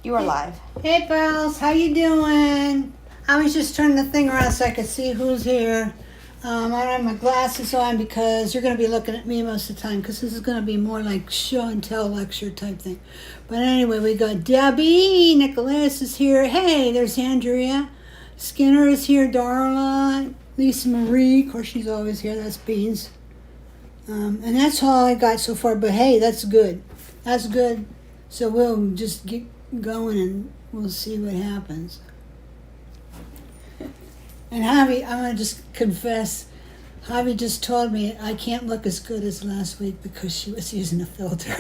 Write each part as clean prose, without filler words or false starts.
You are live. Hey pals, how you doing? I was just turning the thing around so I could see who's here. I don't have my glasses on because you're going to be looking at me most of the time because this is going to be more like show and tell lecture type thing. But anyway, we got Debbie, Nicholas is here. Hey, there's Andrea. Skinner is here, Darla, Lisa Marie. Of course, she's always here. That's Beans. And that's all I got so far. But hey, that's good. That's good. So we'll just get going and we'll see what happens. And Javi, I'm going to just confess, Javi just told me I can't look as good as last week because she was using a filter.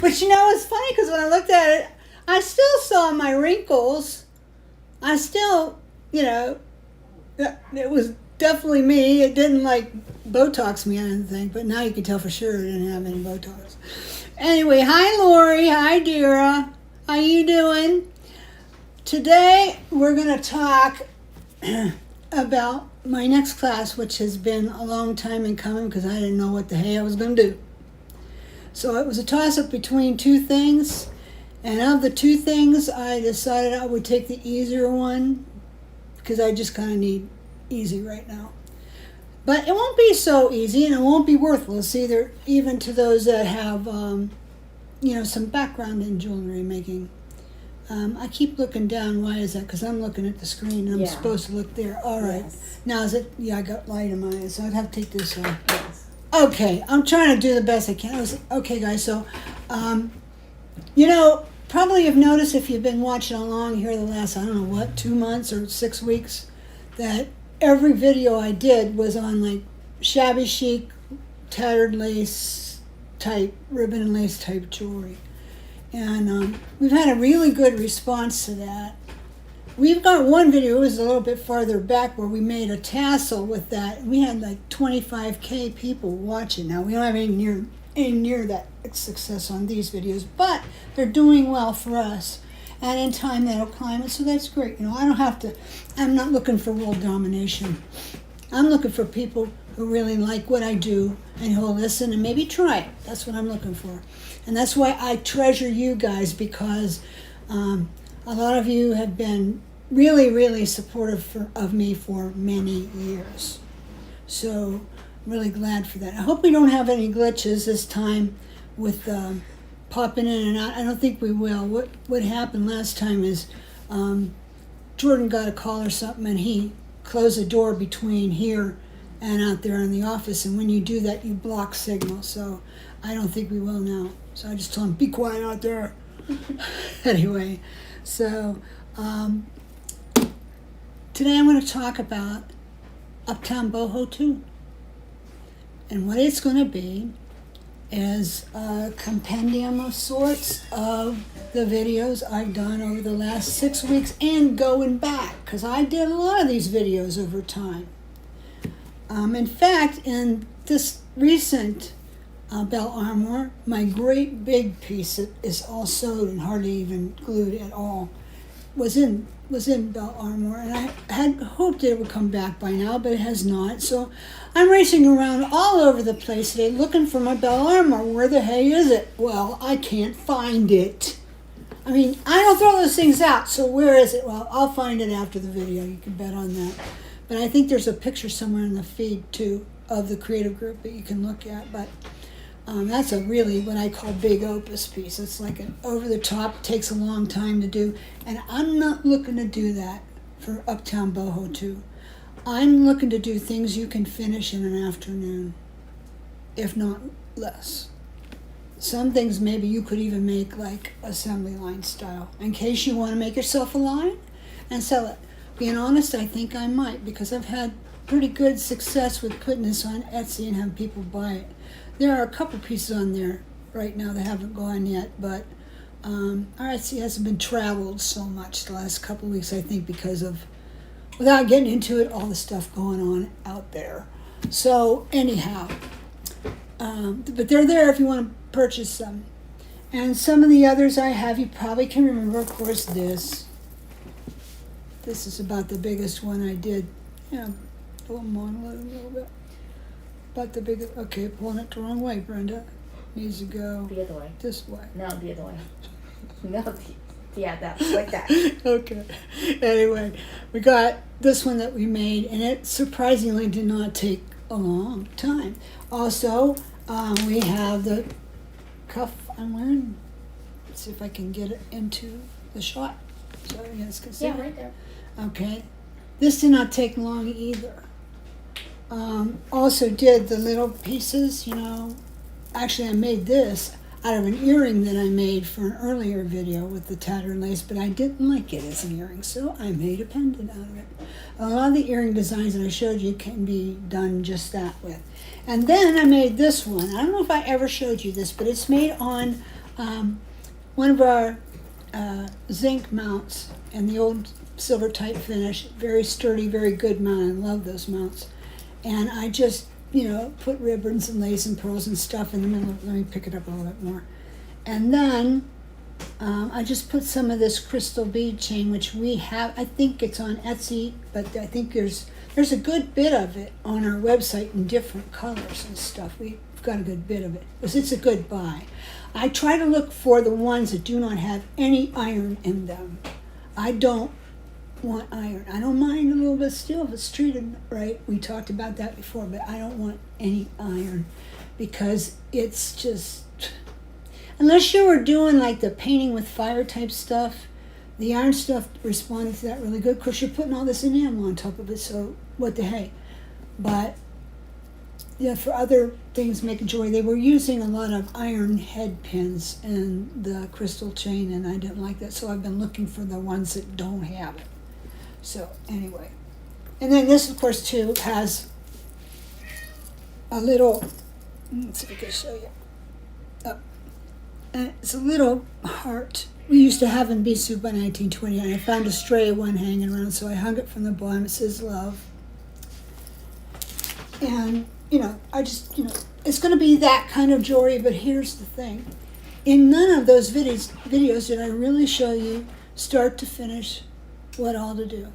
But you know, it's funny because when I looked at it, I still saw my wrinkles. I still, you know, it was definitely me. It didn't like Botox me or anything, but now you can tell for sure it didn't have any Botox. Anyway, hi Lori, hi Dira. How you doing? Today we're going to talk about my next class, which has been a long time in coming because I didn't know what the hey I was going to do. So it was a toss-up between two things, and of the two things, I decided I would take the easier one because I just kind of need easy right now. But it won't be so easy, and it won't be worthless either, even to those that have, some background in jewelry making. I keep looking down. Why is that? Because I'm looking at the screen and I'm supposed to look there. All right. Yes. Now is it? Yeah, I got light in my eyes, so I'd have to take this off. Yes. Okay, I'm trying to do the best I can. Okay, guys. So, probably you've noticed if you've been watching along here the last 2 months or 6 weeks, that every video I did was on like shabby chic, tattered lace type, ribbon and lace type jewelry. And we've had a really good response to that. We've got one video, it was a little bit farther back, where we made a tassel with that. We had like 25K people watching. Now, we don't have any near that success on these videos, but they're doing well for us. And in time, that'll climb it, so that's great. I'm not looking for world domination. I'm looking for people who really like what I do and who'll listen and maybe try it. That's what I'm looking for. And that's why I treasure you guys, because a lot of you have been really, really supportive of me for many years. So I'm really glad for that. I hope we don't have any glitches this time with popping in and out. I don't think we will. What happened last time is Jordan got a call or something, and he closed the door between here and out there in the office, and when you do that, you block signal. So I don't think we will now. So I just told him, be quiet out there. Anyway, so today I'm going to talk about Uptown Boho 2. And what it's going to be is a compendium of sorts of the videos I've done over the last 6 weeks and going back, because I did a lot of these videos over time. In fact, in this recent bell armor, my great big piece that is all sewed and hardly even glued at all was in bell armor, and I had hoped it would come back by now, but it has not. So I'm racing around all over the place today looking for my bell armor. Where the hey is it? Well, I can't find it. I mean, I don't throw those things out, so where is it? Well, I'll find it after the video. You can bet on that. But I think there's a picture somewhere in the feed, too, of the creative group that you can look at. But that's a really what I call big opus piece. It's like an over-the-top, takes a long time to do. And I'm not looking to do that for Uptown Boho 2. I'm looking to do things you can finish in an afternoon, if not less. Some things maybe you could even make like assembly line style, in case you want to make yourself a line and sell it. Being honest, I think I might, because I've had pretty good success with putting this on Etsy and having people buy it. There are a couple pieces on there right now that haven't gone yet, but our Etsy hasn't been traveled so much the last couple of weeks, I think, because of, without getting into it, all the stuff going on out there. So anyhow, but they're there if you want to purchase them. And some of the others I have, you probably can remember, of course, this. This is about the biggest one I did. Yeah, a little more, a little bit. About the biggest, okay, pulling it the wrong way, Brenda. needs to go The other way. this way. No, the other way. No, yeah, that, like that. Okay. Anyway, we got this one that we made, and it surprisingly did not take a long time. Also, we have the cuff I'm wearing. Let's see if I can get it into the shot so you guys can see. Yeah, right there. Okay. This did not take long either. Also did the little pieces, Actually, I made this out of an earring that I made for an earlier video with the tattered lace, but I didn't like it as an earring, so I made a pendant out of it. A lot of the earring designs that I showed you can be done just that with. And then I made this one. I don't know if I ever showed you this, but it's made on one of our zinc mounts and the old silver type finish. Very sturdy, very good mount. I love those mounts. And I just put ribbons and lace and pearls and stuff in the middle. Let me pick it up a little bit more. And then I just put some of this crystal bead chain, which we have. I think it's on Etsy, but I think there's a good bit of it on our website in different colors and stuff. We've got a good bit of it because it's a good buy. I try to look for the ones that do not have any iron in them. I don't want iron. I don't mind a little bit of steel if it's treated right. We talked about that before, but I don't want any iron because it's just, unless you were doing like the painting with fire type stuff, the iron stuff responded to that really good. Of course, you're putting all this enamel on top of it, so what the hey. But for other things, making jewelry, they were using a lot of iron head pins in the crystal chain, and I didn't like that, so I've been looking for the ones that don't have it. So anyway, and then this, of course, too, has a little, let's see if I can show you. It's a little heart. We used to have in Bee Soup by 1920, and I found a stray one hanging around, so I hung it from the bottom. It says love. And, I just, it's going to be that kind of jewelry, but here's the thing. In none of those videos did I really show you start to finish what all to do.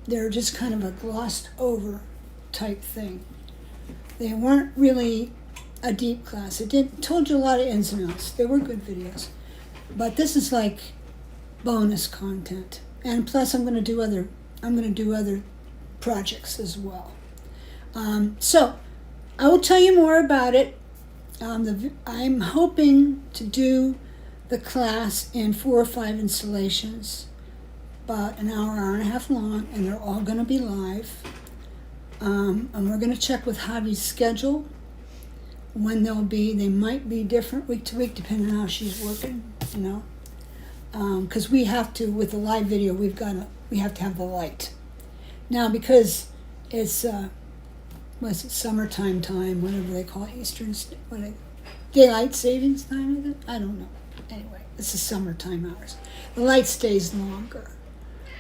They're just kind of a glossed over type thing. They weren't really a deep class. It told you a lot of ins and outs. They were good videos. But this is like bonus content. And plus I'm going to do other projects as well. So I will tell you more about it. I'm hoping to do the class in 4 or 5 installations, about an hour and a half long, and they're all going to be live. And we're going to check with Javi's schedule when they'll be. They might be different week to week depending on how she's working, because we have to, with the live video, we have to have the light. Now, because it's summertime time, whatever they call it, daylight savings time, is it? I don't know. Anyway, it's the summertime hours. The light stays longer.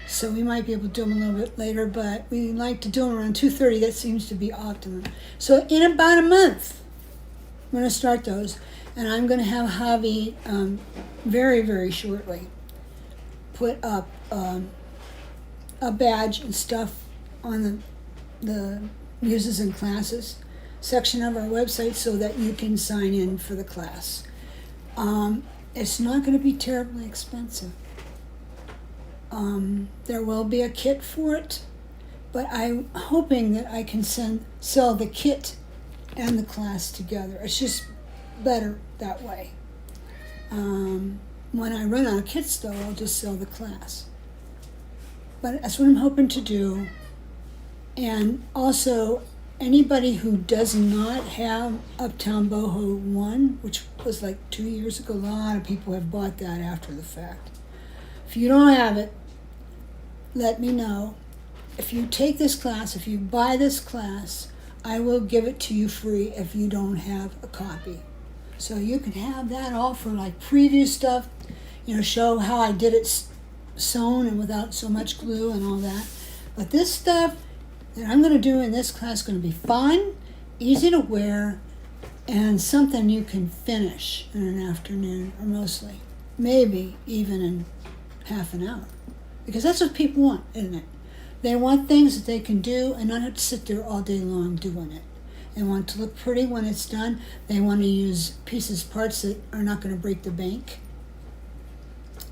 So we might be able to do them a little bit later, but we like to do them around 2:30. That seems to be optimum. So in about a month, I'm going to start those, and I'm going to have Javi very, very shortly put up a badge and stuff on the Muses and Classes section of our website so that you can sign in for the class. It's not going to be terribly expensive. There will be a kit for it, but I'm hoping that I can sell the kit and the class together. It's just better that way. When I run out of kits, though, I'll just sell the class. But that's what I'm hoping to do. And also, anybody who does not have Uptown Boho 1, which was like 2 years ago, a lot of people have bought that after the fact. If you don't have it, let me know. If you take this class, if you buy this class, I will give it to you free if you don't have a copy. So you can have that all for like preview stuff, show how I did it sewn and without so much glue and all that. But this stuff that I'm going to do in this class is going to be fun, easy to wear, and something you can finish in an afternoon, or mostly, maybe even in half an hour. Because that's what people want, isn't it? They want things that they can do and not have to sit there all day long doing it. They want it to look pretty when it's done. They want to use parts that are not going to break the bank.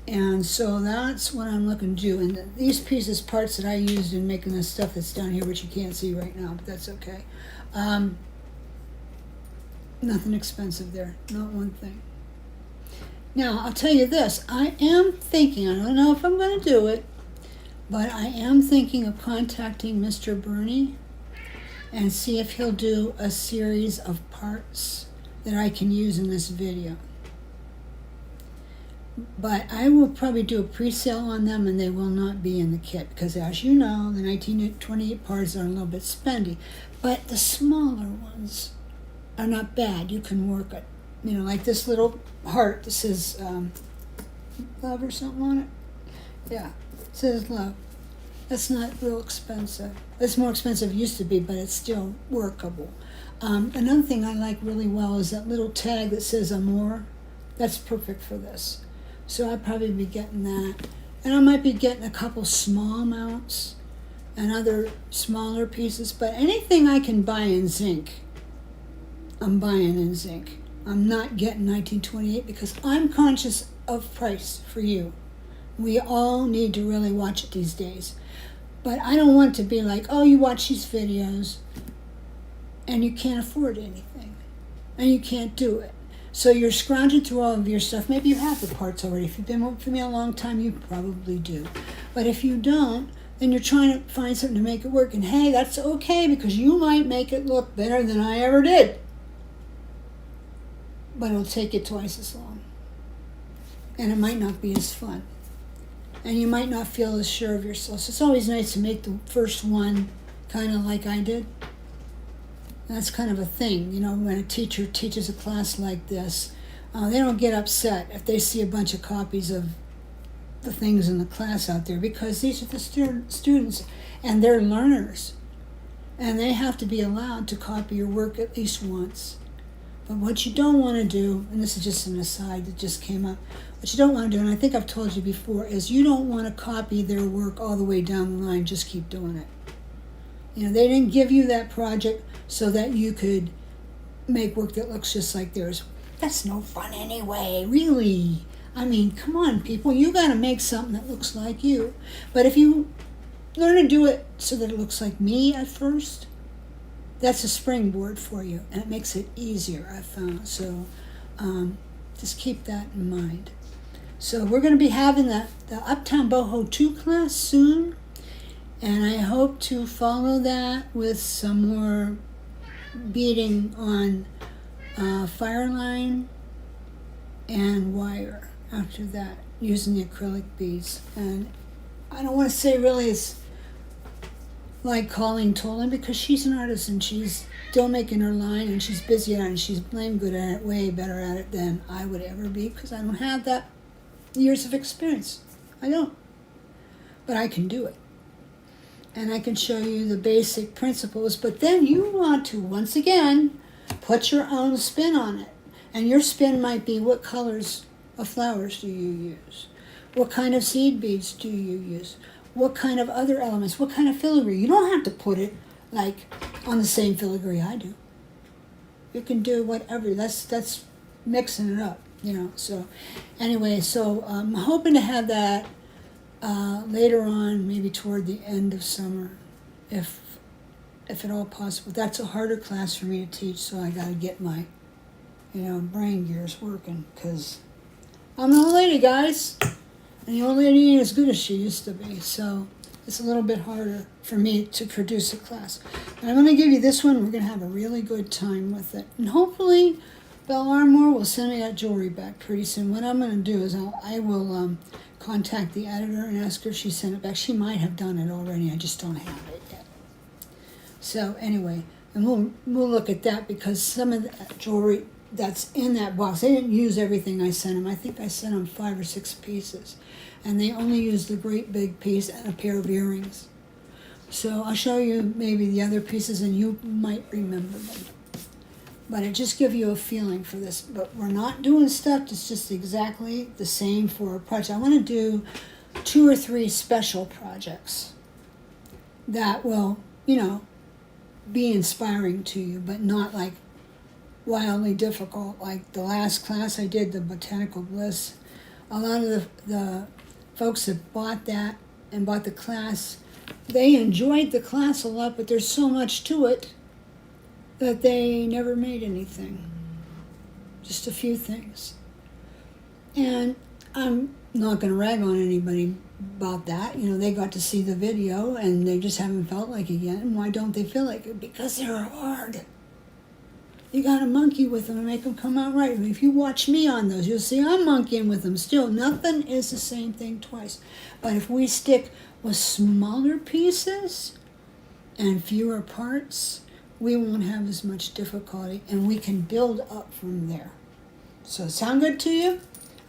And so that's what I'm looking to do. And these parts that I used in making this stuff that's down here, which you can't see right now, but that's okay. Nothing expensive there, not one thing. Now, I'll tell you this. I am thinking, I don't know if I'm going to do it, but I am thinking of contacting Mr. Bernie and see if he'll do a series of parts that I can use in this video. But I will probably do a pre-sale on them, and they will not be in the kit because, as you know, the 1928 parts are a little bit spendy. But the smaller ones are not bad. You can work it. You know, like this little heart that says love or something on it. Yeah, it says love. That's not real expensive. It's more expensive than it used to be, but it's still workable. Another thing I like really well is that little tag that says Amor. That's perfect for this. So I'll probably be getting that. And I might be getting a couple small mounts and other smaller pieces, but anything I can buy in zinc, I'm buying in zinc. I'm not getting 1928 because I'm conscious of price for you. We all need to really watch it these days. But I don't want to be like, oh, you watch these videos and you can't afford anything and you can't do it. So you're scrounging through all of your stuff. Maybe you have the parts already. If you've been with me a long time, you probably do. But if you don't, then you're trying to find something to make it work. And hey, that's okay because you might make it look better than I ever did. But it'll take you twice as long. And it might not be as fun. And you might not feel as sure of yourself. So it's always nice to make the first one kind of like I did. That's kind of a thing, you know, when a teacher teaches a class like this, they don't get upset if they see a bunch of copies of the things in the class out there because these are the students and they're learners. And they have to be allowed to copy your work at least once. But what you don't want to do, and this is just an aside that just came up, what you don't want to do, and I think I've told you before, is you don't want to copy their work all the way down the line, just keep doing it. You know, they didn't give you that project so that you could make work that looks just like theirs. That's no fun anyway, really. I mean, come on, people. You got to make something that looks like you. But if you learn to do it so that it looks like me at first, that's a springboard for you, and it makes it easier, I found. So just keep that in mind. So we're going to be having the Uptown Boho 2 class soon. And I hope to follow that with some more beading on fireline and wire after that, using the acrylic beads. And I don't want to say really it's like Colleen Tolan because she's an artist and she's still making her line and she's busy at it and she's blame good at it, way better at it than I would ever be because I don't have that years of experience. I don't. But I can do it. And I can show you the basic principles, but then you want to, once again, put your own spin on it. And your spin might be, what colors of flowers do you use? What kind of seed beads do you use? What kind of other elements? What kind of filigree? You don't have to put it like on the same filigree I do. You can do whatever. That's mixing it up, you know. So anyway, so I'm hoping to have that later on, maybe toward the end of summer, if at all possible. That's a harder class for me to teach, so I got to get my, brain gears working, because I'm an old lady, guys, and the old lady ain't as good as she used to be, so it's a little bit harder for me to produce a class. But I'm going to give you this one. We're going to have a really good time with it, and hopefully Belle Armour will send me that jewelry back pretty soon. What I'm going to do is I will contact the editor and ask her if she sent it back. She might have done it already. I just don't have it yet. So anyway, and we'll look at that, because some of the jewelry that's in that box, they didn't use everything I sent them. I think I sent them 5 or 6 pieces, and they only used the great big piece and a pair of earrings. So I'll show you maybe the other pieces, and you might remember them. But it just gives you a feeling for this. But we're not doing stuff that's just exactly the same for a project. I want to do 2 or 3 special projects that will, be inspiring to you, but not like wildly difficult. Like the last class I did, the Botanical Bliss, a lot of the folks that bought that and bought the class, they enjoyed the class a lot, but there's so much to it that they never made anything. Just a few things. And I'm not going to rag on anybody about that. You know, they got to see the video and they just haven't felt like it yet. And why don't they feel like it? Because they're hard. You got to monkey with them and make them come out right. If you watch me on those, you'll see I'm monkeying with them still. Nothing is the same thing twice. But if we stick with smaller pieces and fewer parts, we won't have as much difficulty and we can build up from there. So sound good to you?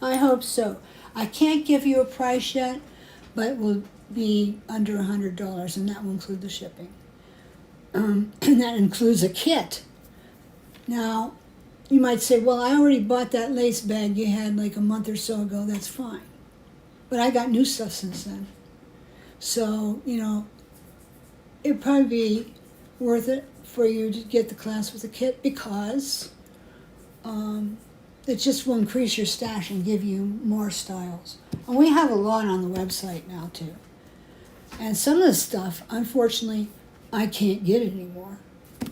I hope so. I can't give you a price yet, but it will be under $100 and that will include the shipping. And that includes a kit. Now, you might say, well, I already bought that lace bag you had like a month or so ago. That's fine. But I got new stuff since then. So, you know, it'd probably be worth it for you to get the class with a kit because it just will increase your stash and give you more styles. And we have a lot on the website now, too. And some of the stuff, unfortunately, I can't get anymore.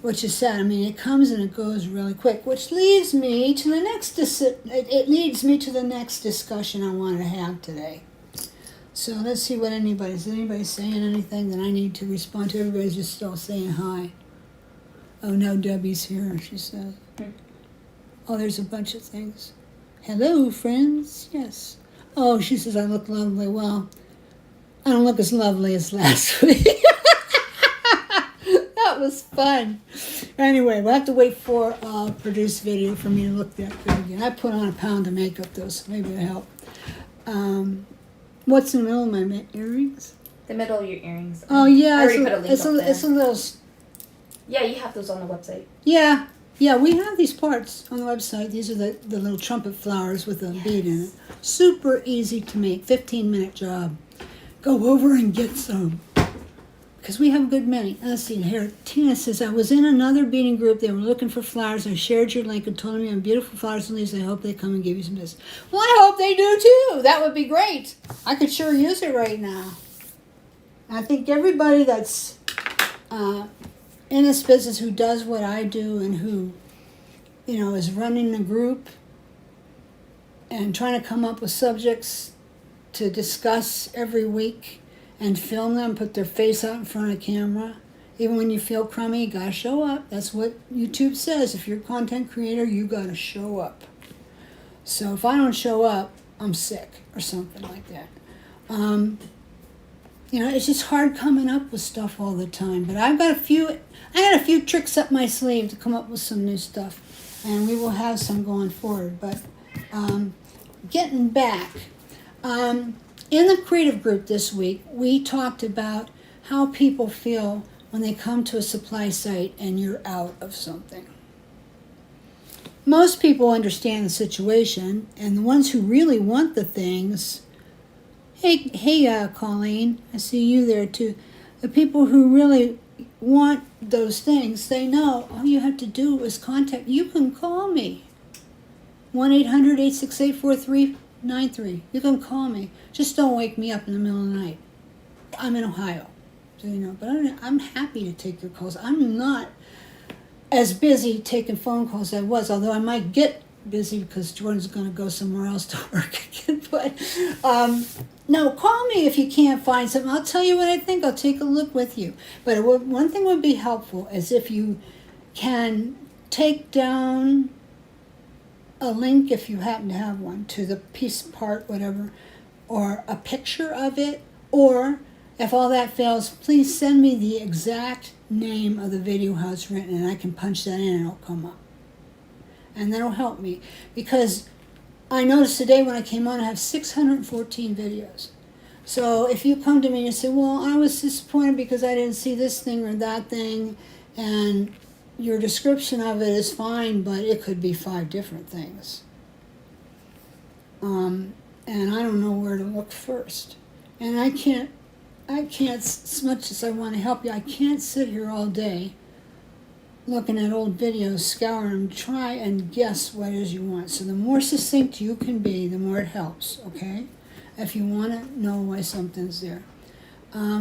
Which is sad. I mean, it comes and it goes really quick, which leads me to the next it leads me to the next discussion I want to have today. So let's see what is anybody saying anything that I need to respond to? Everybody's just all saying hi. Oh, now Debbie's here, she says. Oh, there's a bunch of things. Hello, friends. Yes. Oh, she says I look lovely. Well, I don't look as lovely as last week. That was fun. Anyway, we'll have to wait for a produced video for me to look that good again. I put on a pound of makeup though, so maybe it'll help. What's in the middle of my earrings? The middle of your earrings. Oh yeah, I already put a link up there. It's a little. Yeah, you have those on the website. Yeah, we have these parts on the website. These are the little trumpet flowers with a bead in it. Super easy to make. 15-minute job. Go over and get some. Because we have a good many. Let's see here. Tina says, I was in another beading group. They were looking for flowers. I shared your link and told them you have beautiful flowers and leaves. I hope they come and give you some business. Well, I hope they do too. That would be great. I could sure use it right now. I think everybody that's in this business who does what I do and who, you know, is running a group and trying to come up with subjects to discuss every week and film them, put their face out in front of camera. Even when you feel crummy, you gotta show up. That's what YouTube says. If you're a content creator, you gotta show up. So if I don't show up, I'm sick or something like that. You know, it's just hard coming up with stuff all the time. But I got a few tricks up my sleeve to come up with some new stuff, and we will have some going forward. But getting back. In the creative group this week, we talked about how people feel when they come to a supply site and you're out of something. Most people understand the situation, and the ones who really want the things, hey, Colleen, I see you there too. The people who really want those things, they know all you have to do is contact. You can call me, 1-800-868-4393. You can call me. Just don't wake me up in the middle of the night. I'm in Ohio, so you know. But I'm happy to take your calls. I'm not as busy taking phone calls as I was, although I might get busy because Jordan's going to go somewhere else to work again. But no, call me if you can't find something. I'll tell you what I think. I'll take a look with you. But one thing would be helpful is if you can take down a link, if you happen to have one, to the piece, part, whatever, or a picture of it, or if all that fails, please send me the exact name of the video, how it's written, and I can punch that in and it'll come up. And that'll help me, because I noticed today when I came on, I have 614 videos. So if you come to me and say, well, I was disappointed because I didn't see this thing or that thing, and your description of it is fine, but it could be 5 different things. And I don't know where to look first. And I can't, as much as I want to help you, I can't sit here all day looking at old videos, scour them, try and guess what it is you want. So the more succinct you can be, the more it helps, okay? If you want to know why something's there.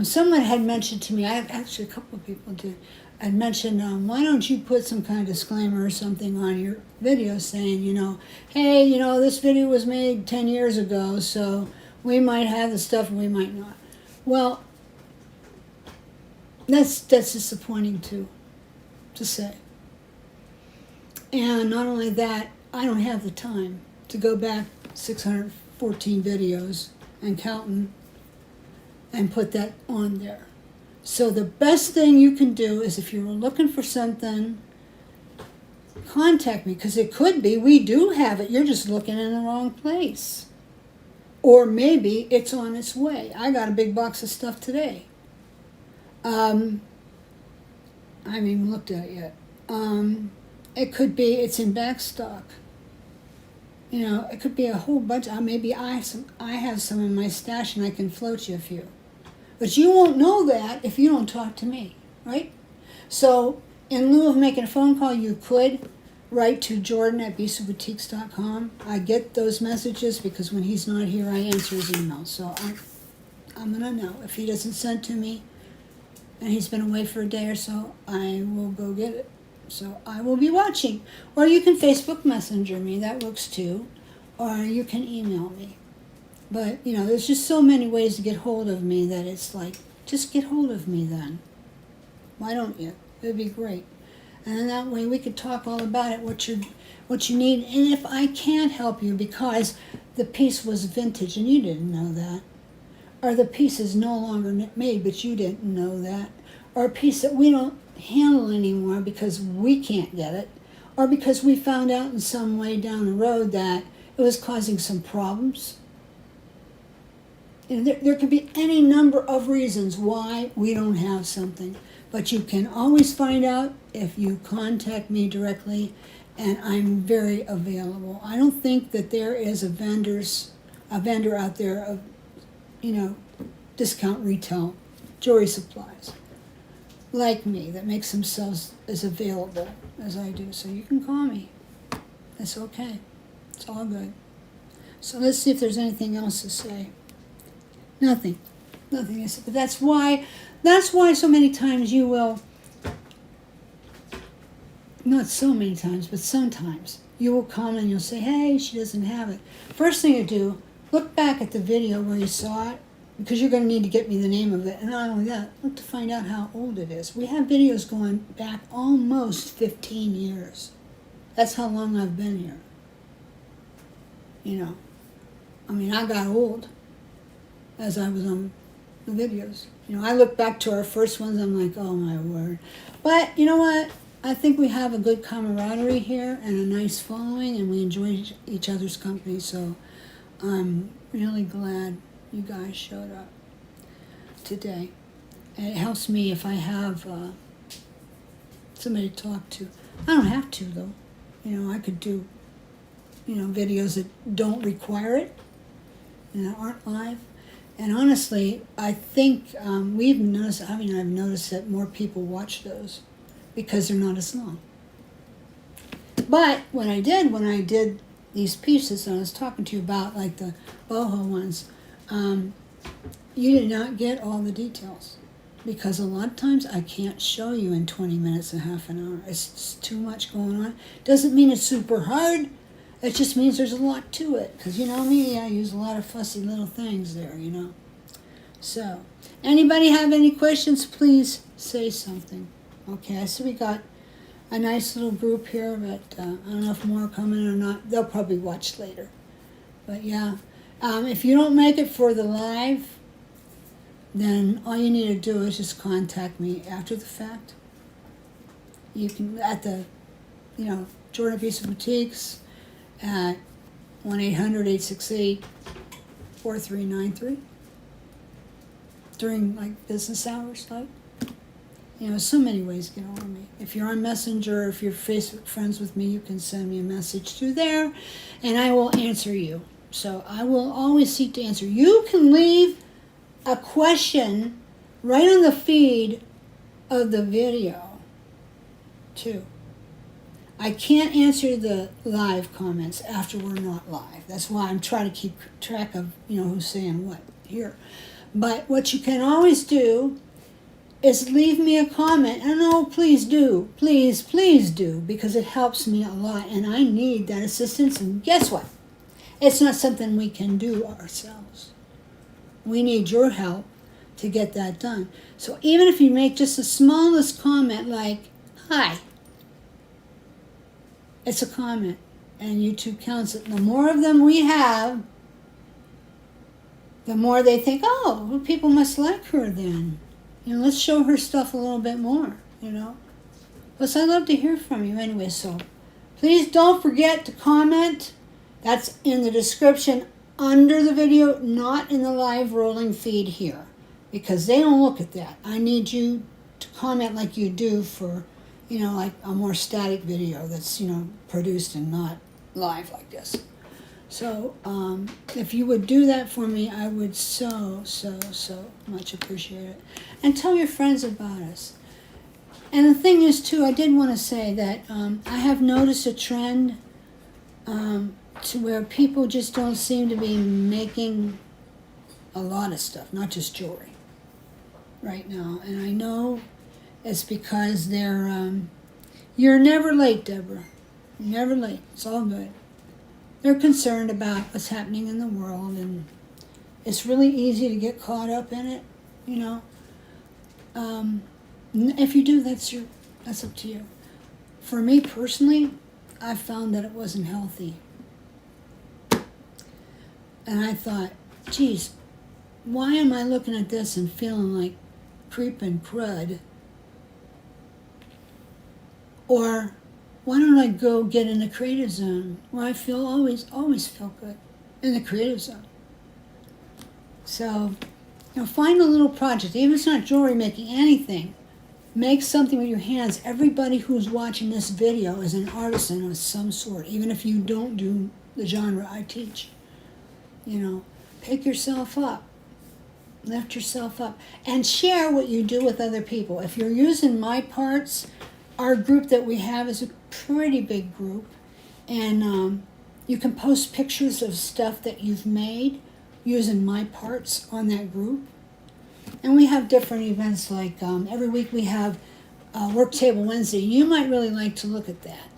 Someone had mentioned to me, actually a couple of people did, had mentioned, why don't you put some kind of disclaimer or something on your video saying, hey, this video was made 10 years ago, so we might have the stuff and we might not. Well, that's disappointing too, to say. And not only that, I don't have the time to go back 614 videos and counting and put that on there. So the best thing you can do is if you're looking for something, contact me, because it could be we do have it, you're just looking in the wrong place. Or maybe it's on its way. I got a big box of stuff today. I haven't even looked at it yet. It could be it's in back stock. It could be a whole bunch. Maybe I have some in my stash and I can float you a few. But you won't know that if you don't talk to me, right? So in lieu of making a phone call, you could write to Jordan@BeastofBoutiques.com. I get those messages because when he's not here, I answer his email. So I'm going to know. If he doesn't send to me and he's been away for a day or so, I will go get it. So I will be watching. Or you can Facebook Messenger me. That works too. Or you can email me. But, there's just so many ways to get hold of me that it's like, just get hold of me then. Why don't you? It'd be great. And then that way we could talk all about it, what you need. And if I can't help you because the piece was vintage and you didn't know that, or the piece is no longer made but you didn't know that, or a piece that we don't handle anymore because we can't get it, or because we found out in some way down the road that it was causing some problems. There could be any number of reasons why we don't have something, but you can always find out if you contact me directly, and I'm very available. I don't think that there is a vendor out there of, discount retail jewelry supplies like me that makes themselves as available as I do. So you can call me. That's okay. It's all good. So let's see if there's anything else to say. Nothing. Nothing is. But that's why so many times you will, not so many times, but sometimes you will come and you'll say, hey, she doesn't have it. First thing you do, look back at the video where you saw it, because you're going to need to get me the name of it. And not only that, look to find out how old it is. We have videos going back almost 15 years. That's how long I've been here. I got old as I was on the videos. I look back to our first ones, I'm like, oh my word. But you know what? I think we have a good camaraderie here and a nice following, and we enjoy each other's company. So I'm really glad you guys showed up today. And it helps me if I have somebody to talk to. I don't have to, though. I could do, videos that don't require it and that aren't live. And honestly, I think I've noticed that more people watch those because they're not as long. But when I did these pieces that I was talking to you about, like the boho ones, you did not get all the details. Because a lot of times I can't show you in 20 minutes and half an hour. It's just too much going on. Doesn't mean it's super hard. It just means there's a lot to it. Because you know me, I use a lot of fussy little things there, So, anybody have any questions, please say something. Okay, I see we got a nice little group here, but I don't know if more are coming or not. They'll probably watch later. But yeah, if you don't make it for the live, then all you need to do is just contact me after the fact. You can, at the, Jordan Beast Boutiques at 1-800-868-4393 during, business hours, so many ways to get hold of me. If you're on Messenger, if you're Facebook friends with me, you can send me a message through there, and I will answer you. So I will always seek to answer. You can leave a question right on the feed of the video. too. I can't answer the live comments after we're not live. That's why I'm trying to keep track of, who's saying what here. But what you can always do is leave me a comment. And oh, please do. Please do, because it helps me a lot. And I need that assistance. And guess what? It's not something we can do ourselves. We need your help to get that done. So even if you make just the smallest comment like, hi, it's a comment, and YouTube counts it. The more of them we have, the more they think, oh, well, people must like her then. Let's show her stuff a little bit more, Plus, I love to hear from you anyway, so please don't forget to comment. That's in the description under the video, not in the live rolling feed here, because they don't look at that. I need you to comment like you do for, like a more static video that's, produced and not live like this. So if you would do that for me, I would so much appreciate it. And tell your friends about us. And the thing is, too, I did want to say that I have noticed a trend to where people just don't seem to be making a lot of stuff, not just jewelry, right now. And I know it's because you're never late, Deborah. Never late. It's all good. They're concerned about what's happening in the world, and it's really easy to get caught up in it, If you do, that's up to you. For me personally, I found that it wasn't healthy. And I thought, geez, why am I looking at this and feeling like creeping crud? Or why don't I go get in the creative zone where I feel always feel good in the creative zone? So, find a little project, even if it's not jewelry making, anything. Make something with your hands. Everybody who's watching this video is an artisan of some sort, even if you don't do the genre I teach. Pick yourself up. Lift yourself up. And share what you do with other people. If you're using my parts, our group that we have is a pretty big group. And you can post pictures of stuff that you've made using my parts on that group. And we have different events, like every week we have Work Table Wednesday. You might really like to look at that,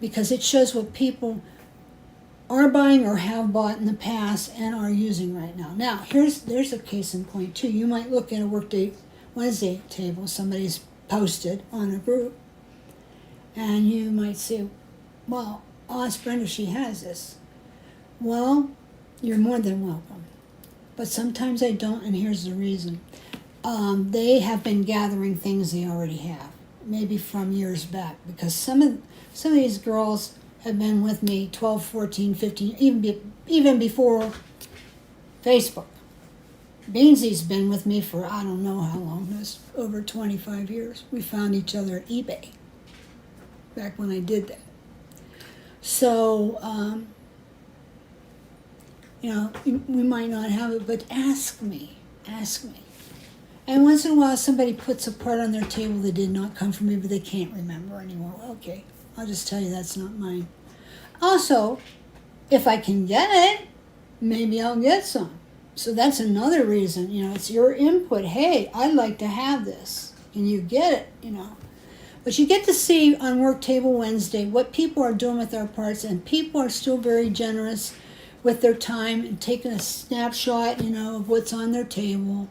because it shows what people are buying or have bought in the past and are using right now. Now, there's a case in point, too. You might look at a Workday Wednesday table somebody's posted on a group, and you might say, well, ask Brenda, she has this. Well, you're more than welcome. But sometimes I don't, and here's the reason. They have been gathering things they already have, maybe from years back, because some of these girls have been with me 12, 14, 15, even before Facebook. Beansy's been with me for I don't know how long. It's over 25 years. We found each other at eBay back when I did that. So, we might not have it, but ask me. And once in a while, somebody puts a part on their table that did not come from me, but they can't remember anymore. Well, okay, I'll just tell you that's not mine. Also, if I can get it, maybe I'll get some. So that's another reason, it's your input. Hey, I'd like to have this. Can you get it, But you get to see on Work Table Wednesday what people are doing with their parts, and people are still very generous with their time and taking a snapshot, of what's on their table.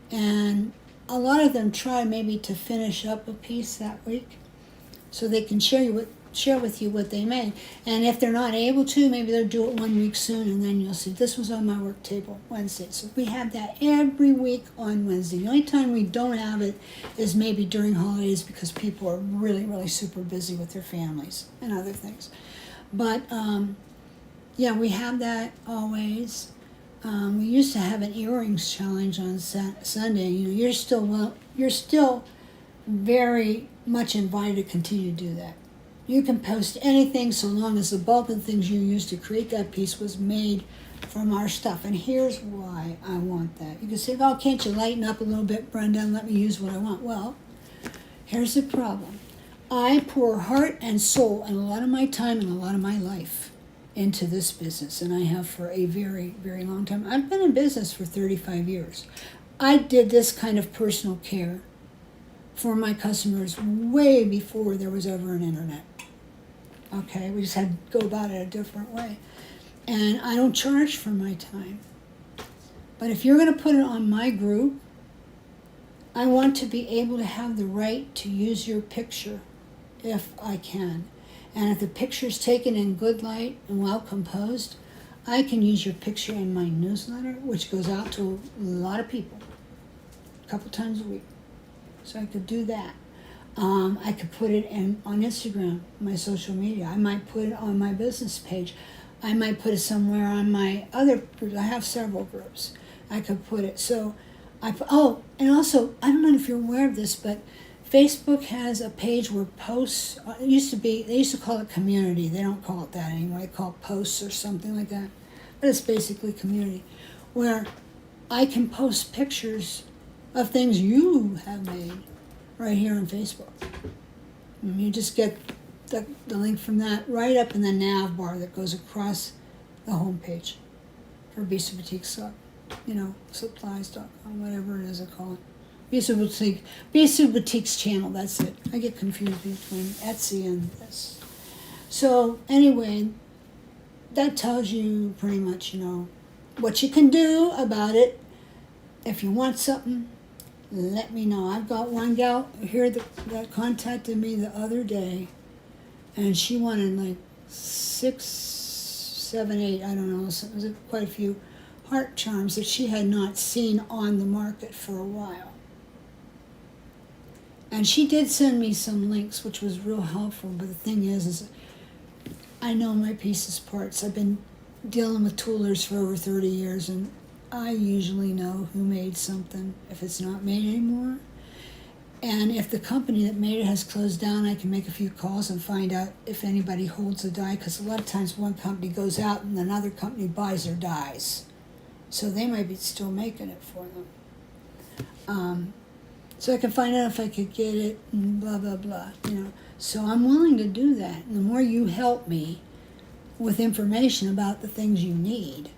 And a lot of them try maybe to finish up a piece that week so they can share with you what they made. And if they're not able to, maybe they'll do it 1 week soon, and then you'll see, this was on my Work Table Wednesday. So we have that every week on Wednesday. The only time we don't have it is maybe during holidays, because people are really, really super busy with their families and other things. But yeah, we have that always. We used to have an earrings challenge on Sunday. You're still very much invited to continue to do that. You can post anything so long as the bulk of the things you used to create that piece was made from our stuff. And here's why I want that. You can say, oh, can't you lighten up a little bit, Brenda, and let me use what I want? Well, here's the problem. I pour heart and soul and a lot of my time and a lot of my life into this business, and I have for a very, very long time. I've been in business for 35 years. I did this kind of personal care for my customers way before there was ever an internet. Okay, we just had to go about it a different way. And I don't charge for my time. But if you're going to put it on my group, I want to be able to have the right to use your picture if I can. And if the picture's taken in good light and well composed, I can use your picture in my newsletter, which goes out to a lot of people, a couple times a week. So I could do that. I could put it on Instagram, my social media. I might put it on my business page. I might put it somewhere on my other groups. I have several groups. I could put it. So and also, I don't know if you're aware of this, but Facebook has a page where posts, they used to call it community. They don't call it that anymore. They call it posts or something like that. But it's basically community, where I can post pictures of things you have made right here on Facebook. And you just get the link from that right up in the nav bar that goes across the homepage for Bisa Boutique supplies.com, whatever it is I call it. Bisa Boutique's channel, that's it. I get confused between Etsy and this. So anyway, that tells you pretty much, what you can do about it. If you want something, let me know. I've got one gal here that contacted me the other day, and she wanted like 6, 7, 8, I don't know, so it was quite a few heart charms that she had not seen on the market for a while. And she did send me some links, which was real helpful, but the thing is I know my pieces parts. I've been dealing with toolers for over 30 years, and I usually know who made something if it's not made anymore. And if the company that made it has closed down, I can make a few calls and find out if anybody holds a die, because a lot of times one company goes out and another company buys their dies. So they might be still making it for them. So I can find out if I could get it and blah, blah, blah, So I'm willing to do that. And the more you help me with information about the things you need,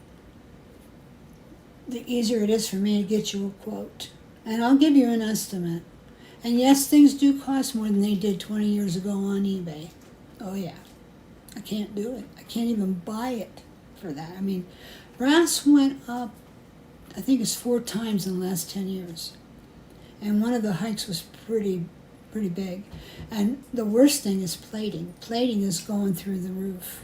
the easier it is for me to get you a quote. And I'll give you an estimate. And yes, things do cost more than they did 20 years ago on eBay. Oh yeah, I can't do it. I can't even buy it for that. I mean, brass went up, I think it's 4 times in the last 10 years. And one of the hikes was pretty big. And the worst thing is plating. Plating is going through the roof.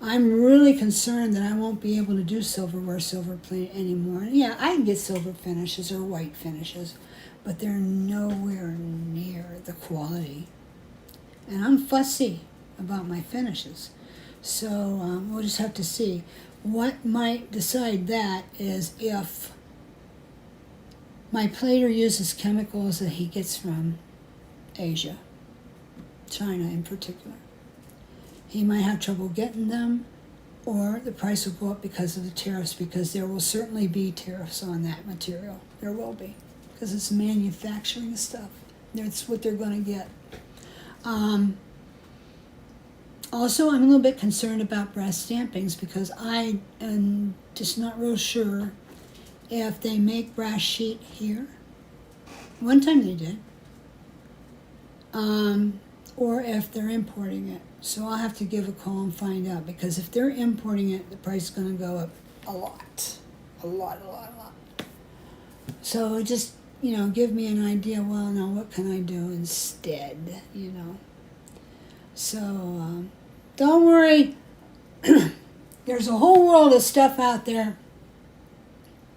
I'm really concerned that I won't be able to do silverware, silver plate anymore. And yeah, I can get silver finishes or white finishes, but they're nowhere near the quality. And I'm fussy about my finishes. So we'll just have to see. What might decide that is if my plater uses chemicals that he gets from Asia, China in particular. He might have trouble getting them, or the price will go up because of the tariffs, because there will certainly be tariffs on that material. There will be, because it's manufacturing stuff. That's what they're going to get. Also, I'm a little bit concerned about brass stampings, because I am just not real sure if they make brass sheet here. One time they did. Or if they're importing it. So I'll have to give a call and find out, because if they're importing it, the price is going to go up a lot. A lot. So just, give me an idea, well, now what can I do instead, So, don't worry. There's a whole world of stuff out there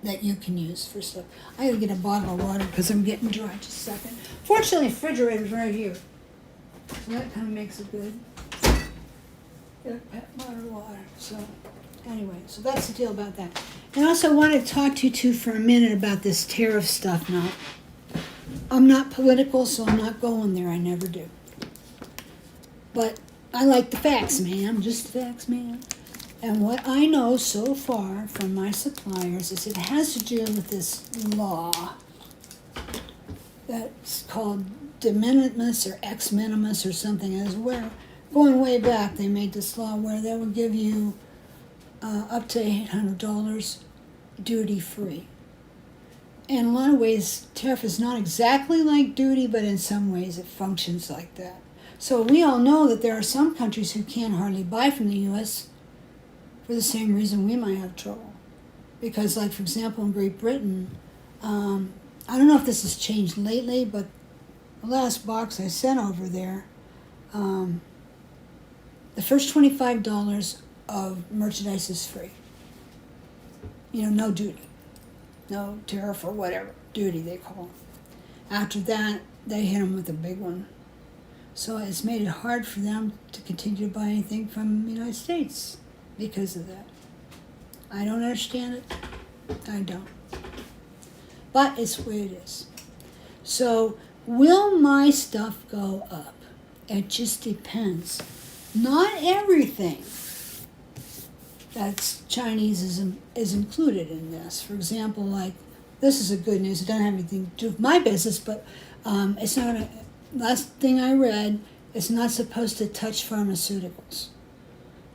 that you can use for stuff. I gotta get a bottle of water because I'm getting dry. Just a second. Fortunately, the refrigerator's right here. So that kind of makes it good. Get a bottle of water. So, anyway, so that's the deal about that. And also, I want to talk to you too for a minute about this tariff stuff now. I'm not political, so I'm not going there. I never do. But I like the facts, man. I'm just the facts, man. And what I know so far from my suppliers is it has to do with this law that's called de minimis or ex minimis or something, is where, going way back, they made this law where they would give you up to $800 duty free. In a lot of ways, tariff is not exactly like duty, but in some ways it functions like that. So we all know that there are some countries who can't hardly buy from the U.S. for the same reason we might have trouble. Because, like, for example, in Great Britain, I don't know if this has changed lately, but the last box I sent over there, the first $25 of merchandise is free. No duty. No tariff or whatever, duty they call it. After that, they hit them with a big one. So it's made it hard for them to continue to buy anything from the United States because of that. I don't understand it. I don't. But it's the way it is. So will my stuff go up? It just depends. Not everything that's Chinese is included in this. For example, like, this is a good news. It doesn't have anything to do with my business, but it's not. Last thing I read, it's not supposed to touch pharmaceuticals,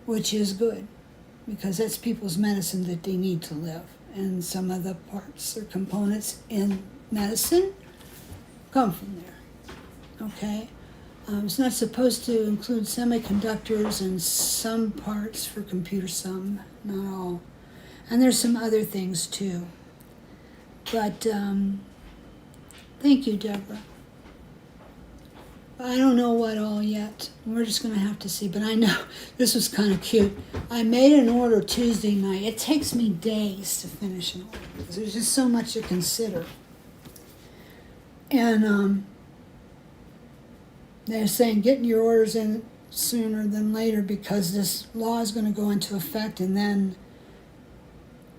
which is good, because that's people's medicine that they need to live. And some of the parts or components in medicine come from there. Okay? It's not supposed to include semiconductors and some parts for computers, some, not all. And there's some other things too. But thank you, Deborah. I don't know what all yet. We're just going to have to see. But I know this was kind of cute. I made an order Tuesday night. It takes me days to finish an order because there's just so much to consider. And they're saying getting your orders in sooner than later because this law is going to go into effect, and then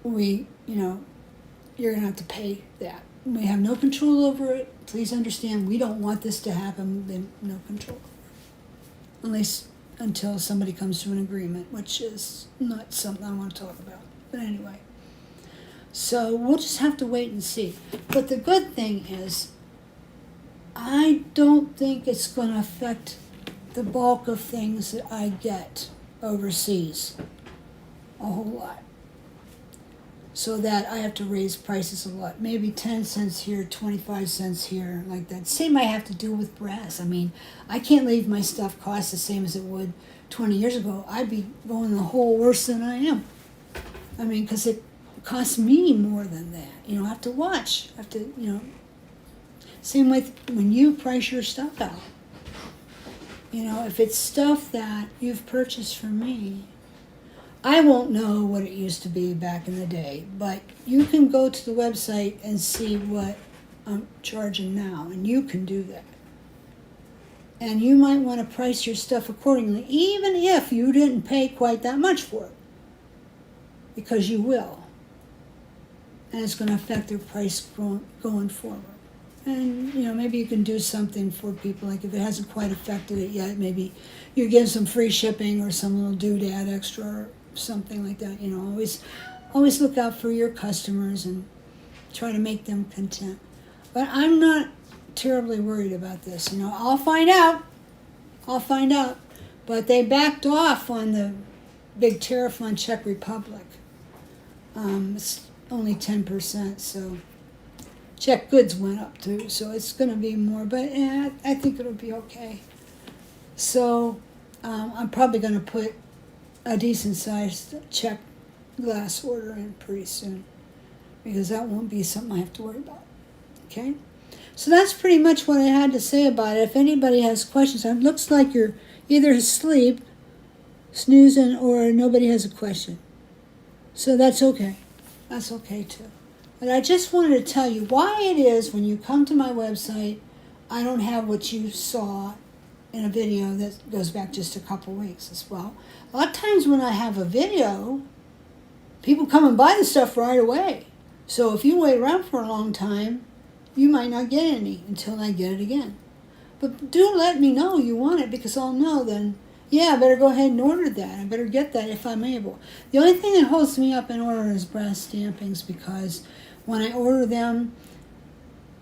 you're going to have to pay that. We have no control over it. Please understand, we don't want this to happen. We have no control. At least until somebody comes to an agreement, which is not something I want to talk about. But anyway. So we'll just have to wait and see. But the good thing is, I don't think it's going to affect the bulk of things that I get overseas a whole lot. So that I have to raise prices a lot. Maybe 10 cents here, 25 cents here, like that. Same I have to do with brass. I mean, I can't leave my stuff cost the same as it would 20 years ago. I'd be going the whole worse than I am. I mean, because it costs me more than that. I have to watch. I have to, Same with when you price your stuff out. If it's stuff that you've purchased from me, I won't know what it used to be back in the day, but you can go to the website and see what I'm charging now, and you can do that. And you might want to price your stuff accordingly, even if you didn't pay quite that much for it, because you will. And it's going to affect their price going forward. And, maybe you can do something for people, like if it hasn't quite affected it yet, maybe you give some free shipping or some little doodad extra or something like that. Always look out for your customers and try to make them content. But I'm not terribly worried about this. I'll find out. But they backed off on the big tariff on Czech Republic. It's only 10%, so Czech goods went up too, so it's going to be more, but I think it'll be okay. So I'm probably going to put a decent-sized Czech glass order in pretty soon, because that won't be something I have to worry about. Okay? So that's pretty much what I had to say about it. If anybody has questions, it looks like you're either asleep, snoozing, or nobody has a question. So that's okay. That's okay too. But I just wanted to tell you why it is when you come to my website, I don't have what you saw in a video that goes back just a couple weeks as well. A lot of times when I have a video, people come and buy the stuff right away. So if you wait around for a long time, you might not get any until I get it again. But do let me know you want it, because I'll know then, yeah, I better go ahead and order that. I better get that if I'm able. The only thing that holds me up in order is brass stampings, because when I order them,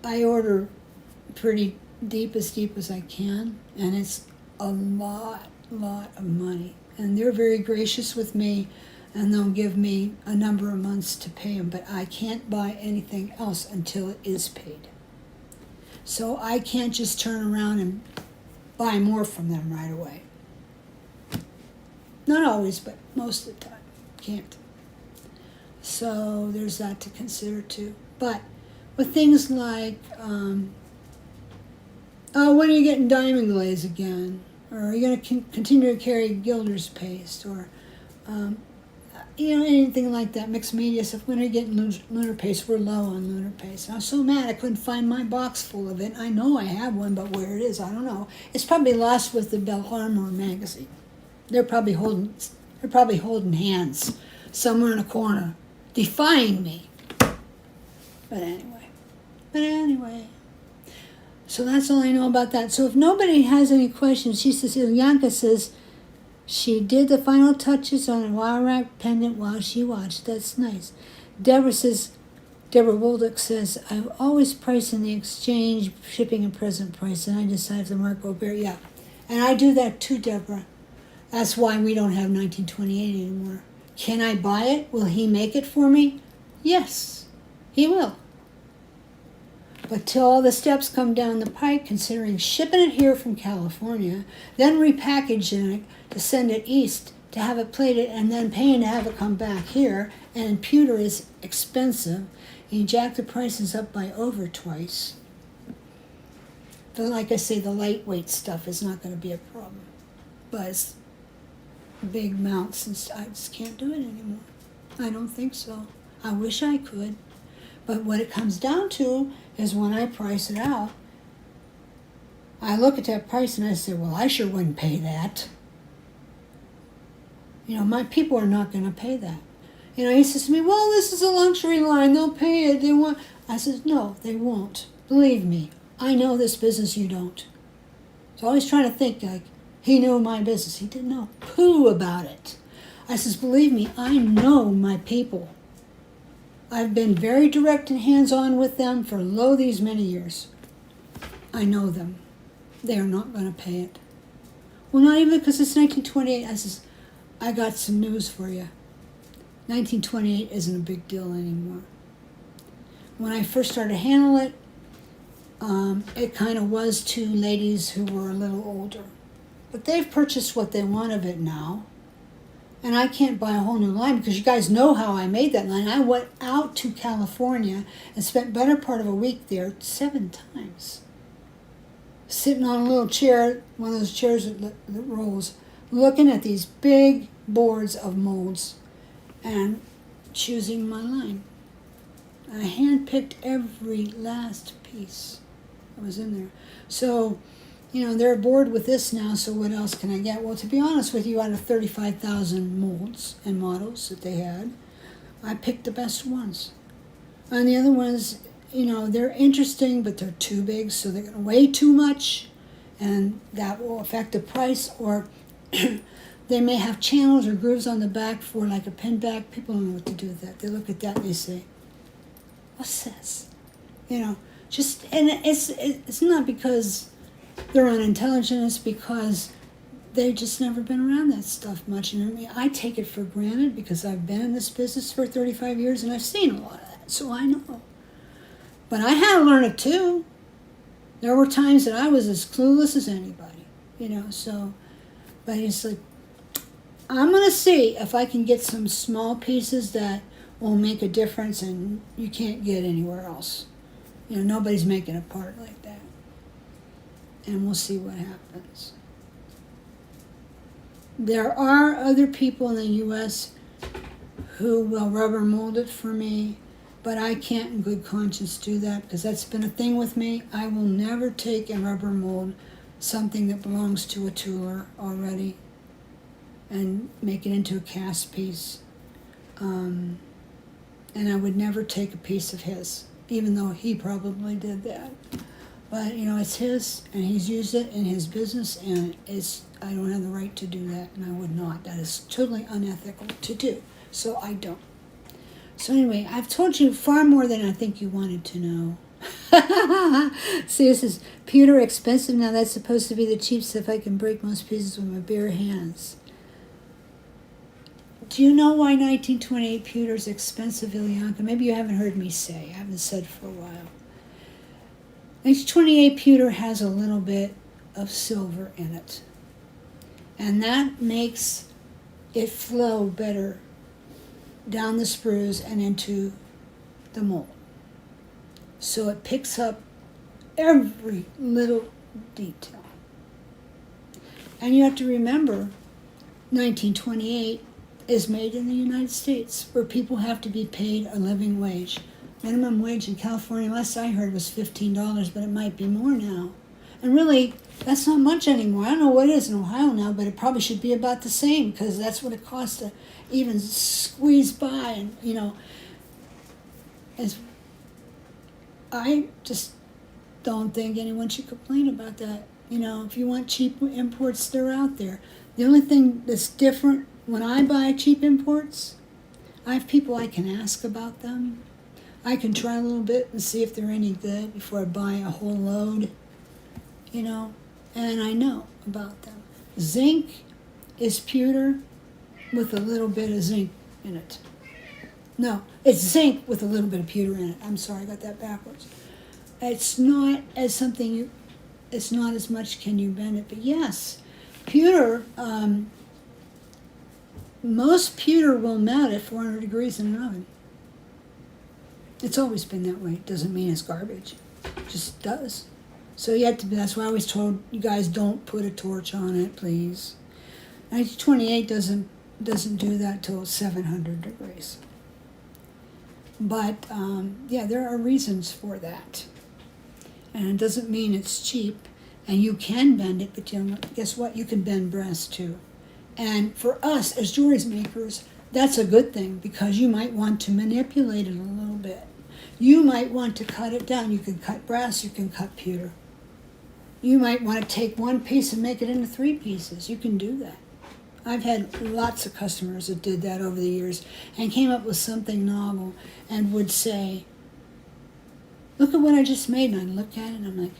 I order pretty deep as I can, and it's a lot of money. And they're very gracious with me, and they'll give me a number of months to pay them, but I can't buy anything else until it is paid. So I can't just turn around and buy more from them right away. Not always, but most of the time. Can't. So there's that to consider too. But with things like, when are you getting diamond glaze again? Or are you going to continue to carry Gilder's paste? Or, anything like that, mixed media stuff. When are you getting lunar paste? We're low on lunar paste. I was so mad I couldn't find my box full of it. I know I have one, but where it is, I don't know. It's probably lost with the Bell Armor magazine. They're probably holding hands somewhere in a corner, defying me. But anyway. So that's all I know about that. So if nobody has any questions, she says, Ilyanka says she did the final touches on a wire wrap pendant while she watched. That's nice. Deborah Woldick says, I've always priced in the exchange, shipping, and present price, and I decide if the mark will bear. Yeah. And I do that too, Deborah. That's why we don't have 1928 anymore. Can I buy it? Will he make it for me? Yes, he will. But till all the steps come down the pike, considering shipping it here from California, then repackaging it to send it east to have it plated, and then paying to have it come back here, and pewter is expensive, you jack the prices up by over twice. But like I say, the lightweight stuff is not going to be a problem. But it's big mounts, and I just can't do it anymore. I don't think so. I wish I could. But what it comes down to is when I price it out, I look at that price and I say, well, I sure wouldn't pay that. My people are not going to pay that. He says to me, well, this is a luxury line. They'll pay it. They want. I says, no, they won't. Believe me, I know this business, you don't. So I always trying to think like he knew my business. He didn't know poo about it. I says, believe me, I know my people. I've been very direct and hands-on with them for these many years. I know them. They are not going to pay it. Well, not even because it's 1928. I says, I got some news for you. 1928 isn't a big deal anymore. When I first started to handle it, it kind of was to ladies who were a little older. But they've purchased what they want of it now. And I can't buy a whole new line because you guys know how I made that line. I went out to California and spent better part of a week there 7 times. Sitting on a little chair, one of those chairs that rolls, looking at these big boards of molds and choosing my line. I handpicked every last piece that was in there. So, they're bored with this now, so what else can I get? Well, to be honest with you, out of 35,000 molds and models that they had, I picked the best ones. And the other ones, they're interesting, but they're too big, so they're going to weigh too much, and that will affect the price, or they may have channels or grooves on the back for like a pin back. People don't know what to do with that. They look at that and they say, what's this? And it's not because they're unintelligent, it's because they've just never been around that stuff much. And I take it for granted because I've been in this business for 35 years and I've seen a lot of that, so I know. But I had to learn it too. There were times that I was as clueless as anybody, so, but it's like, I'm going to see if I can get some small pieces that will make a difference and you can't get anywhere else. Nobody's making a part like that. And we'll see what happens. There are other people in the U.S. who will rubber mold it for me, but I can't in good conscience do that because that's been a thing with me. I will never take and rubber mold something that belongs to a tooler already and make it into a cast piece. And I would never take a piece of his, even though he probably did that. But, it's his, and he's used it in his business, and I don't have the right to do that, and I would not. That is totally unethical to do, so I don't. So anyway, I've told you far more than I think you wanted to know. See, this is pewter expensive now. That's supposed to be the cheap stuff. I can break most pieces with my bare hands. Do you know why 1928 pewter is expensive, Ilyanka? Maybe you haven't heard me say. I haven't said for a while. 1928 pewter has a little bit of silver in it. And that makes it flow better down the sprues and into the mold. So it picks up every little detail. And you have to remember, 1928 is made in the United States, where people have to be paid a living wage. Minimum wage in California, last I heard, was $15, but it might be more now. And really, that's not much anymore. I don't know what it is in Ohio now, but it probably should be about the same, because that's what it costs to even squeeze by. And, you know, I just don't think anyone should complain about that. You know, if you want cheap imports, they're out there. The only thing that's different when I buy cheap imports, I have people I can ask about them. I can try a little bit and see if they're any good before I buy a whole load, you know, and I know about them. Zinc is pewter with a little bit of zinc in it. No, it's zinc with a little bit of pewter in it. I'm sorry, I got that backwards. It's not as something it's not as much can you bend it, but yes, pewter, most pewter will melt at 400 degrees in an oven. It's always been that way. It doesn't mean it's garbage. It just does. So you have to, that's why I always told you guys, don't put a torch on it, please. 1928 doesn't do that till 700 degrees. But yeah, there are reasons for that. And it doesn't mean it's cheap. And you can bend it, but you know, guess what? You can bend brass too. And for us as jewelry makers, that's a good thing, because you might want to manipulate it a little bit. You might want to cut it down. You can cut brass, you can cut pewter. You might want to take one piece and make it into 3 pieces. You can do that. I've had lots of customers that did that over the years and came up with something novel and would say, look at what I just made. And I look at it and I'm like,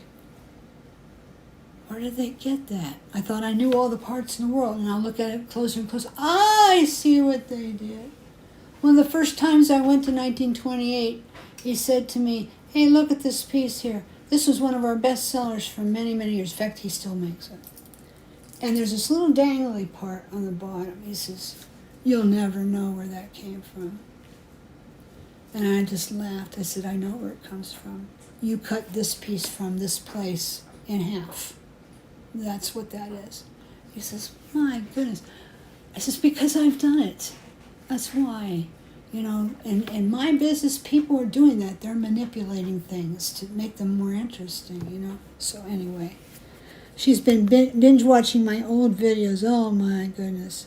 where did they get that? I thought I knew all the parts in the world, and I'll look at it closer and closer. I see what they did. One of the first times I went to 1928, he said to me, hey, look at this piece here. This was one of our best sellers for many, many years. In fact, he still makes it. And there's this little dangly part on the bottom. He says, you'll never know where that came from. And I just laughed. I said, I know where it comes from. You cut this piece from this place in half. That's what that is. He says, my goodness. I says, because I've done it. That's why. You know, in my business, people are doing that. They're manipulating things to make them more interesting, you know. So anyway, she's been binge watching my old videos. Oh my goodness.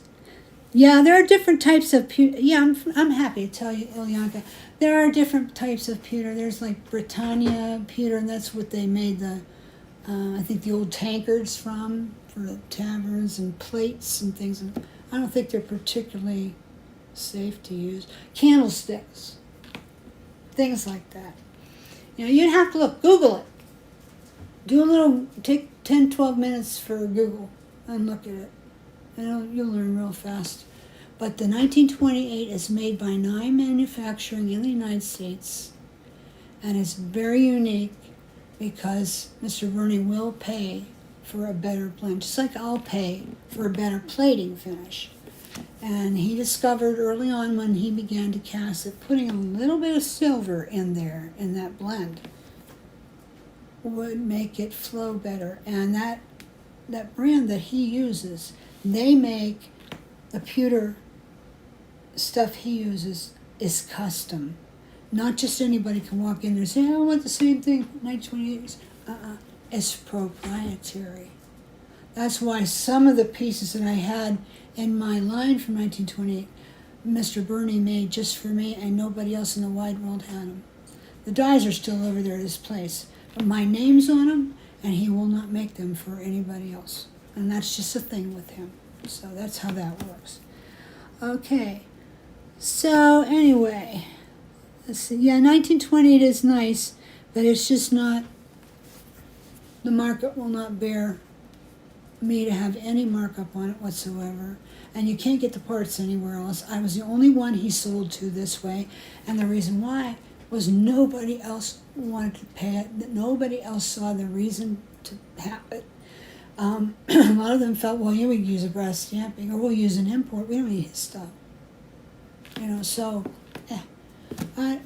Yeah, there are different types of pewter. Yeah, I'm happy to tell you, Ilyanka. There are different types of pewter. There's like Britannia pewter, and that's what they made the, I think, the old tankards from, for the taverns, and plates and things. And I don't think they're particularly safe to use. Candlesticks, things like that. You know, you'd have to look, Google it. Do a little, take 10, 12 minutes for Google and look at it. And you'll learn real fast. But the 1928 is made by Nye Manufacturing in the United States, and it's very unique because Mr. Burney will pay for a better blend, just like I'll pay for a better plating finish. And he discovered early on when he began to cast that putting a little bit of silver in there, in that blend, would make it flow better. And that brand that he uses, they make the pewter stuff he uses is custom. Not just anybody can walk in there and say, I want the same thing, 1928. It's proprietary. That's why some of the pieces that I had in my line from 1928, Mr. Burney made just for me, and nobody else in the wide world had them. The dies are still over there at his place, but my name's on them, and he will not make them for anybody else. And that's just a thing with him. So that's how that works. Okay. So anyway, let's see. Yeah, 1928 is nice, But it's just not, the market will not bear me to have any markup on it whatsoever. And you can't get the parts anywhere else. I was the only one he sold to this way. And the reason why was nobody else wanted to pay it. Nobody else saw the reason to have it. A lot of them felt, well, you would use a brass stamping, or we'll use an import. We don't need his stuff. So, I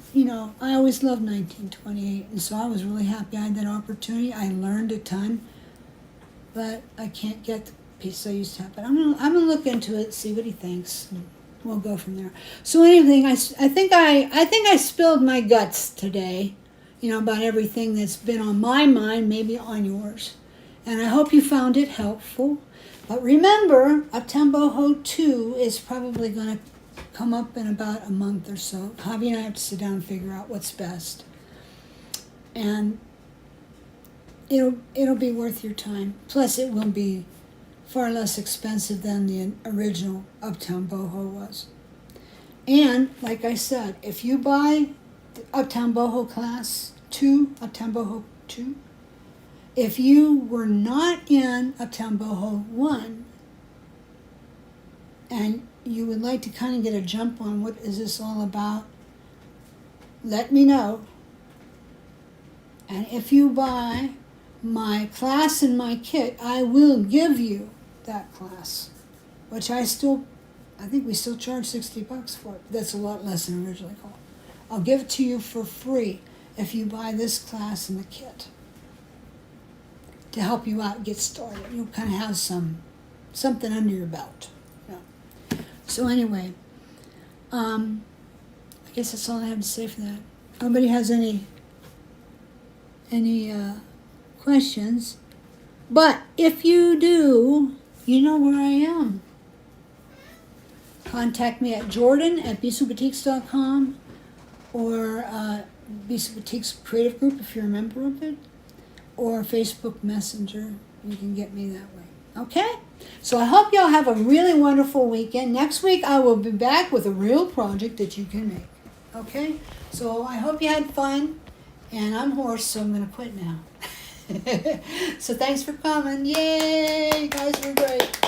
always loved 1928, and so I was really happy I had that opportunity. I learned a ton, but I can't get the piece I used to have. But I'm gonna look into it, see what he thinks, and we'll go from there. So anything, I think I spilled my guts today, about everything that's been on my mind, maybe on yours. And I hope you found it helpful. But remember, Uptown Boho 2 is probably going to come up in about a month or so. Javi and I have to sit down and figure out what's best. And it'll be worth your time. Plus, it will be far less expensive than the original Uptown Boho was. And, like I said, if you buy the Uptown Boho Class 2, Uptown Boho 2, if you were not in Uptown Boho 1 and you would like to kind of get a jump on what is this all about, let me know. And if you buy my class and my kit, I will give you that class, which I think we still charge $60 for it. That's a lot less than originally called. I'll give it to you for free if you buy this class and the kit, to help you out, get started. You'll kind of have something under your belt. So anyway, I guess that's all I have to say for that. Nobody has any questions, but if you do, you know where I am. Contact me at jordan@bisouboutiques.com or Bisou Boutiques Creative Group if you're a member of it, or Facebook Messenger. You can get me that way. Okay? So I hope y'all have a really wonderful weekend. Next week I will be back with a real project that you can make. Okay? So I hope you had fun. And I'm hoarse, so I'm going to quit now. So thanks for coming. Yay! You guys were great.